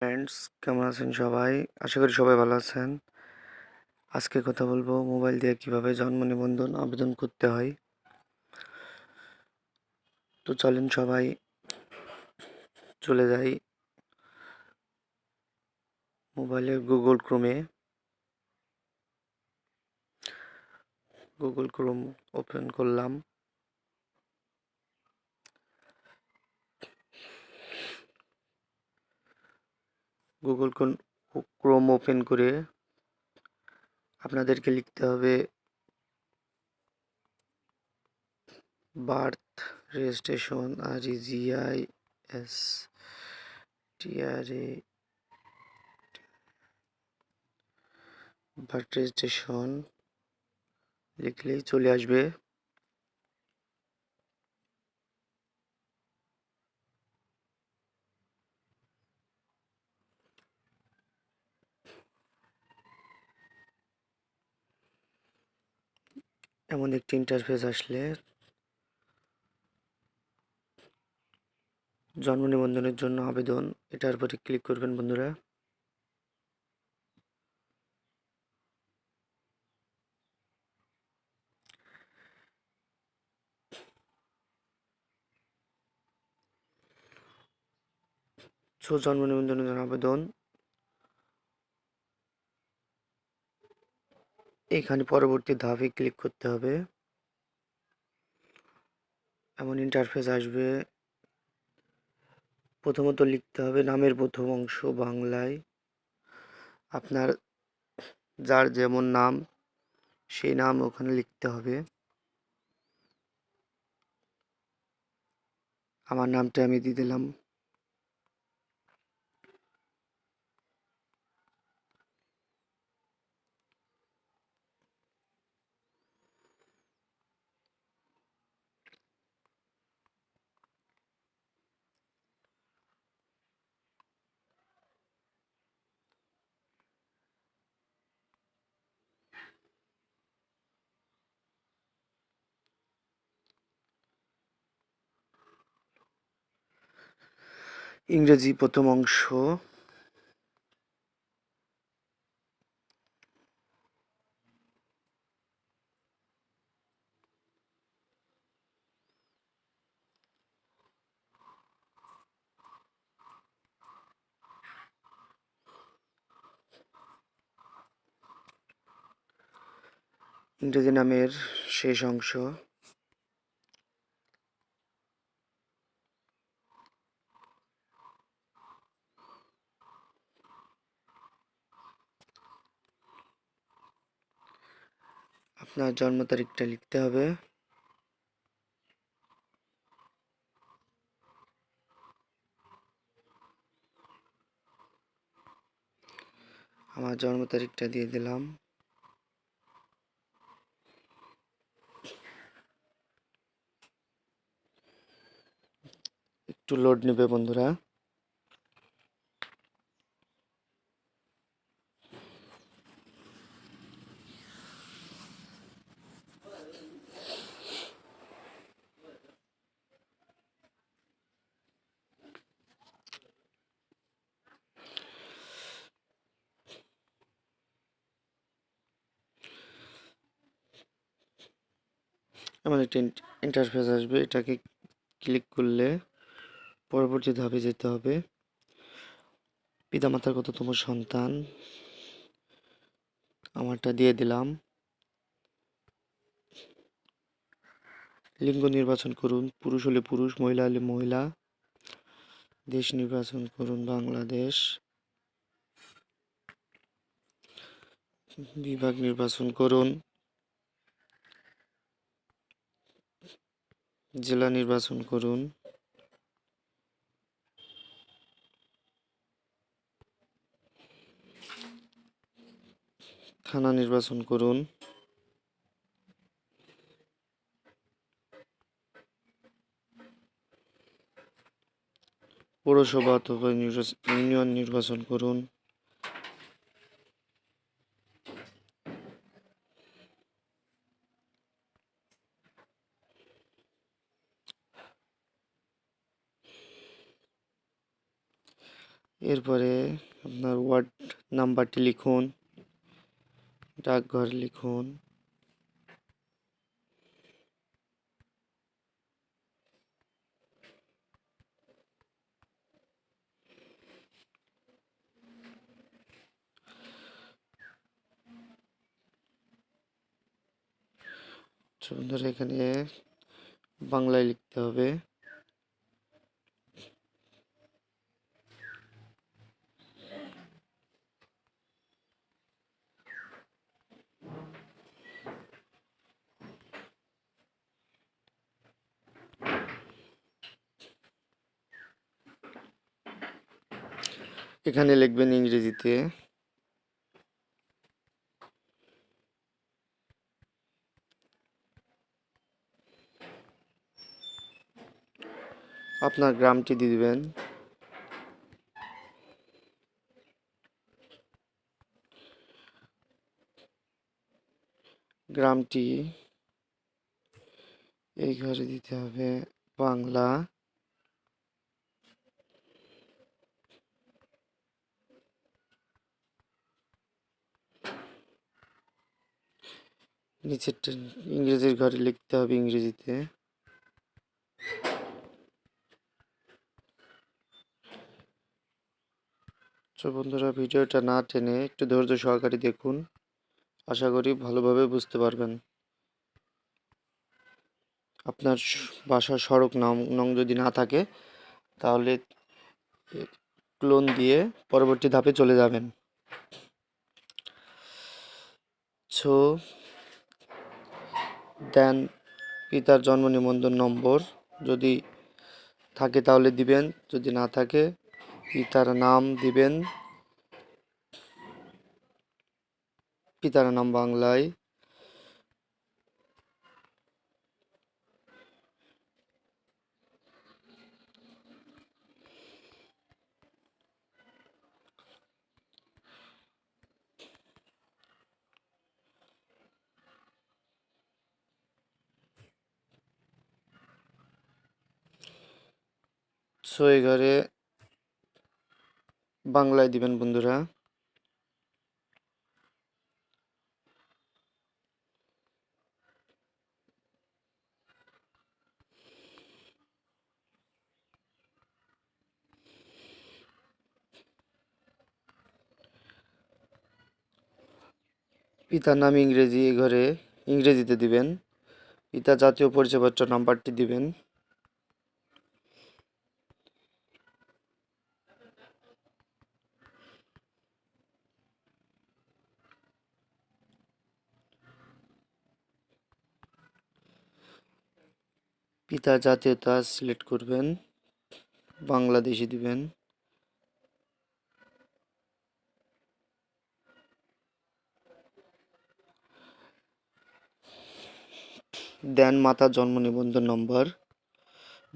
Friends, কেমন আছেন সবাই? আশা করি সবাই ভালো আছেন। আজকে কথা বলবো মোবাইল দিয়ে কিভাবে জন্ম নিবন্ধন আবেদন করতে হয়। তো চলেন সবাই চলে যাই মোবাইলের গুগল ক্রোম ওপেন করলাম। গুগল ক্রোম ওপেন করে আপনাদেরকে লিখতে হবে birth registration, REGISTRA, birth registration লিখলেই চলে আসবে। এমন একটি ইন্টারফেস আসলে জন্ম নিবন্ধনের জন্য আবেদন, এটার উপরে ক্লিক করবেন বন্ধুরা। জন্ম নিবন্ধনের জন্য আবেদন, এখানে পরবর্তী ধাপে ক্লিক করতে হবে। এমন ইন্টারফেস আসবে। প্রথমত লিখতে হবে নামের প্রথম অংশ বাংলায়। আপনার যার যেমন নাম সেই নাম ওখানে লিখতে হবে। আমার নামটা আমি দিয়ে দিলাম। ইংরেজি প্রথম অংশ, ইংরেজি নামের শেষ অংশ, আপনার জন্ম তারিখটা লিখতে হবে। আমার জন্ম তারিখটা দিয়ে দিলাম। একটু লোড নেবে বন্ধুরা। এমন একটি ইন্টারফেস আসবে, এটাকে ক্লিক করলে পরবর্তী ধাপে যেতে হবে। পিতামাতার কততম সন্তান, আমারটা দিয়ে দিলাম। লিঙ্গ নির্বাচন করুন, পুরুষ হলে পুরুষ, মহিলা হলে মহিলা। দেশ নির্বাচন করুন বাংলাদেশ। বিভাগ নির্বাচন করুন, জেলা নির্বাচন করুন। থানা নির্বাচন করুন। পৌরসভা অথবা ইউনিয়ন নির্বাচন করুন। এরপরে আপনার ওয়ার্ড নাম্বারটি লিখুন, ডাকঘর লিখুন। বন্ধুরা এখানে বাংলায় লিখতে হবে। এখানে লিখবেন ইংরেজিতে। আপনার গ্রামটি দিয়ে দিবেন। গ্রামটি এই ঘরে দিতে হবে বাংলা। নিচেরটা ইংরেজির ঘরে লিখতে হবে ইংরেজিতে। তো বন্ধুরা ভিডিওটা না টেনে একটু ধৈর্য সহকারে দেখুন, আশা করি ভালোভাবে বুঝতে পারবেন। আপনার বাসার সড়ক নং যদি না থাকে তাহলে ক্লোন দিয়ে পরবর্তী ধাপে চলে যাবেন। সো দেন পিতার জন্ম নিবন্ধন নম্বর যদি থাকে তাহলে দিবেন, যদি না থাকে পিতার নাম দিবেন, পিতার নাম বাংলায়। সো এই ঘরে বাংলায় দিবেন বন্ধুরা। পিতার নাম ইংরেজি, এই ঘরে ইংরেজিতে দিবেন। পিতা জাতীয় পরিচয়পত্র নাম্বারটি দিবেন। পিতার জাতীয়তা সিলেক্ট করবেন, বাংলাদেশি দিবেন। দেন মাতার জন্ম নিবন্ধন নম্বর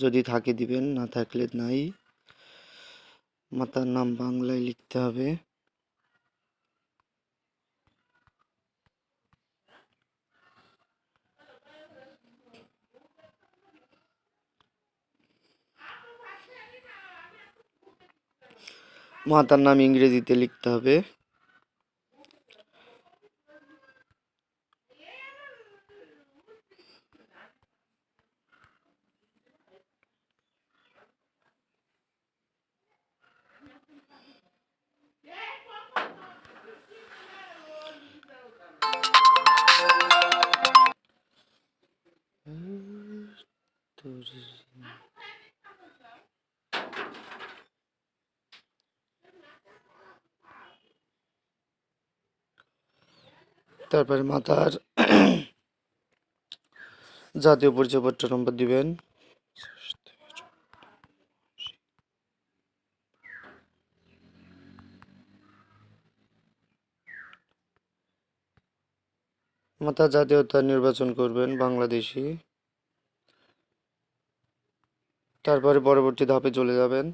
যদি থাকে দিবেন, না থাকলে নাই। মাতার নাম বাংলায় লিখতে হবে। মাতার নাম ইংরেজিতে লিখতে হবে। তারপরে মাতার জাতীয় পরিচয়পত্র নম্বর দিবেন। মাতার জাতীয়তা নির্বাচন করবেন বাংলাদেশি। তারপরে পরবর্তী ধাপে চলে যাবেন।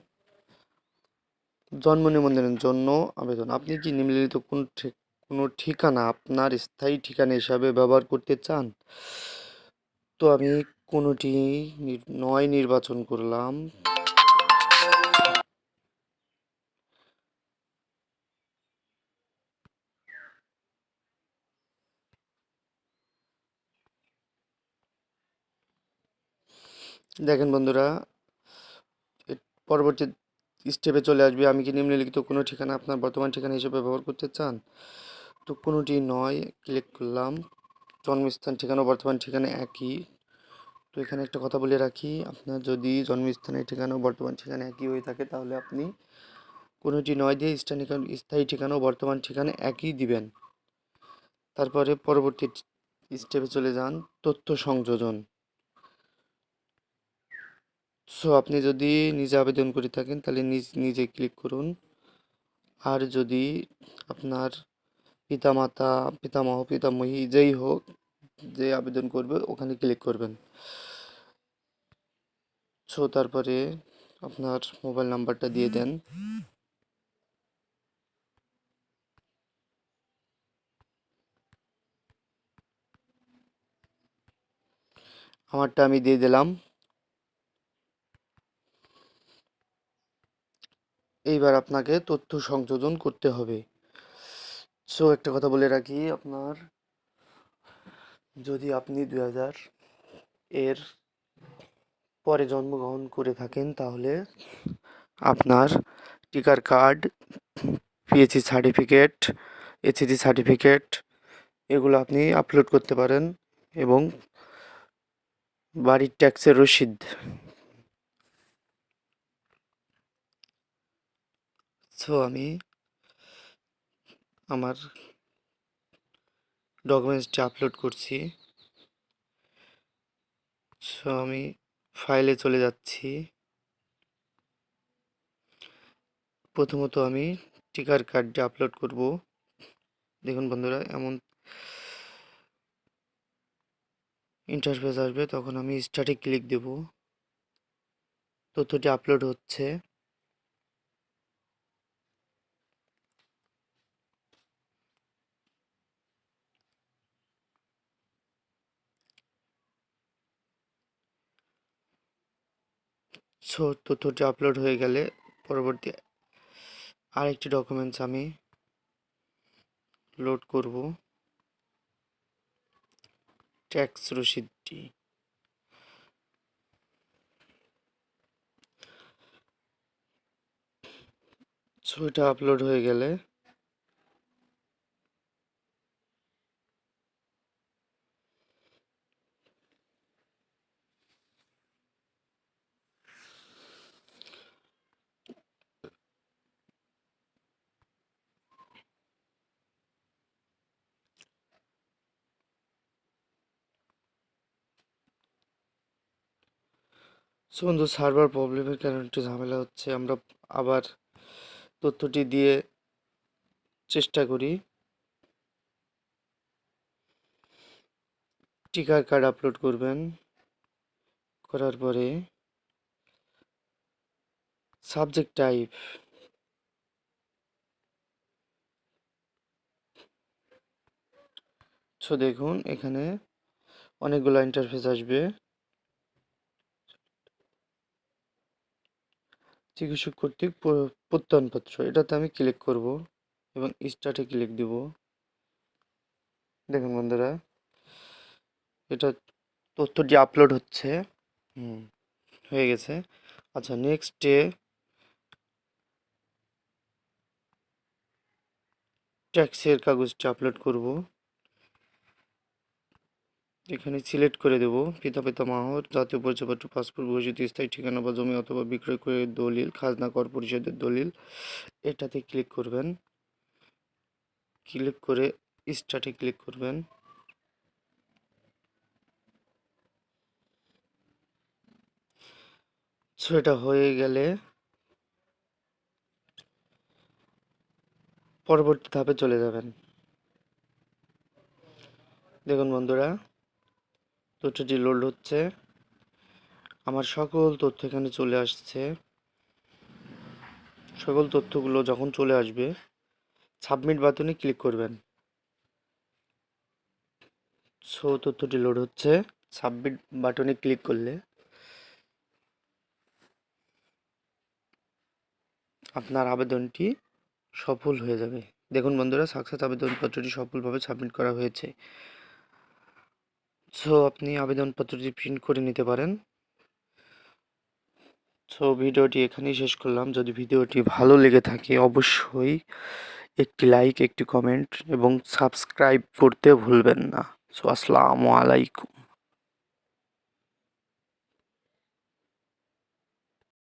জন্ম নিবন্ধনের জন্য আবেদন। আপনি কি নিম্নলিখিত কোনো ঠিকানা আপনার স্থায়ী ঠিকানা হিসাবে ব্যবহার করতে চান? তো আমি কোনোটি নয় নির্বাচন করলাম। দেখেন বন্ধুরা, পরবর্তী স্টেপে চলে আসবে, আমি কি নিম্নলিখিত কোনো ঠিকানা আপনার বর্তমান ঠিকানা হিসেবে ব্যবহার করতে চান? তো কোনোটি নয়, ক্লিক করলাম। জন্মস্থান ঠিকানা ও বর্তমান ঠিকানা একই। তো এখানে একটা কথা বলে রাখি, আপনার যদি জন্মস্থানের ঠিকানা ও বর্তমান ঠিকানা একই হয়ে থাকে তাহলে আপনি কোনোটি নয় দিয়ে স্থায়ী ঠিকানা ও বর্তমান ঠিকানা একই দিবেন। তারপরে পরবর্তী স্টেপে চলে যান, তথ্য সংযোজন। সো আপনি যদি নিজে আবেদন করে থাকেন তাহলে নিজে ক্লিক করুন। আর যদি আপনার পিতামাতা, পিতামহ, পিতামহী যেই হোক, যে আবেদন করবে ওখানে ক্লিক করবেন। সো তারপরে আপনার মোবাইল নাম্বারটা দিয়ে দেন। আমারটা আমি দিয়ে দিলাম। এইবার আপনাকে তথ্য সংযোজন করতে হবে। সো একটা কথা বলে রাখি, আপনার যদি আপনি 2000 এর পরে জন্মগ্রহণ করে থাকেন তাহলে আপনার টিকার card, PHC certificate, HSC certificate এগুলো আপনি আপলোড করতে পারেন, এবং বাড়ির ট্যাক্সের রসিদ। সো আমি আমার ডকুমেন্টসটি আপলোড করছি। সো আমি ফাইলে চলে যাচ্ছি। প্রথমত আমি টিকার কার্ডটি আপলোড করব। দেখুন বন্ধুরা, এমন ইন্টারফেস আসবে, তখন আমি স্টার্টে ক্লিক দেব। তথ্যটি আপলোড হচ্ছে। সো তথ্যটি আপলোড হয়ে গেলে পরবর্তী আরেকটি ডকুমেন্টস আমি লোড করব, ট্যাক্স রসিদটি। সো এটা আপলোড হয়ে গেলে বন্ধু, সার্ভার প্রবলেমের কারণে একটু ঝামেলা হচ্ছে, আমরা আবার তথ্যটি দিয়ে চেষ্টা করি। টিকার কার্ড আপলোড করবেন, করার পরে সাবজেক্ট টাইপ, সো দেখুন এখানে অনেকগুলো ইন্টারফেস আসবে। চিকিৎসক কর্তৃক প্রত্যয়নপত্র, এটাতে আমি ক্লিক করব এবং স্টার্টে ক্লিক দিব। দেখুন বন্ধুরা, এটা তথ্যটি আপলোড হচ্ছে। হয়ে গেছে। আচ্ছা, নেক্সটে ট্যাক্সের কাগজটি আপলোড করব। এখানে সিলেক্ট করে দেব পিতামাতা, জাতীয় পরিচয়পত্র, পাসপোর্ট, ঘোষিত স্থায়ী ঠিকানা বা জমি অথবা বিক্রয় করে দলিল, খাজনা কর পরিশোধের দলিল, এটাতে ক্লিক করবেন। ক্লিক করে স্টার্টে ক্লিক করবেন। সো এটা হয়ে গেলে পরবর্তী ধাপে চলে যাবেন। দেখুন বন্ধুরা, তথ্যটি লোড হচ্ছে। আমার সকল তথ্য এখানে চলে আসছে। সকল তথ্যগুলো যখন চলে আসবে সাবমিট বাটনে ক্লিক করবেন। সো তথ্যটি লোড হচ্ছে। সাবমিট বাটনে ক্লিক করলে আপনার আবেদনটি সফল হয়ে যাবে। দেখুন বন্ধুরা, সাকসেস, আবেদনপত্রটি সফলভাবে সাবমিট করা হয়েছে। সো আপনি আবেদনপত্রটি প্রিন্ট করে নিতে পারেন। সো ভিডিওটি এখানেই শেষ করলাম। যদি ভিডিওটি ভালো লেগে থাকে অবশ্যই একটি লাইক, একটি কমেন্ট এবং সাবস্ক্রাইব করতে ভুলবেন না। সো আসসালামু আলাইকুম।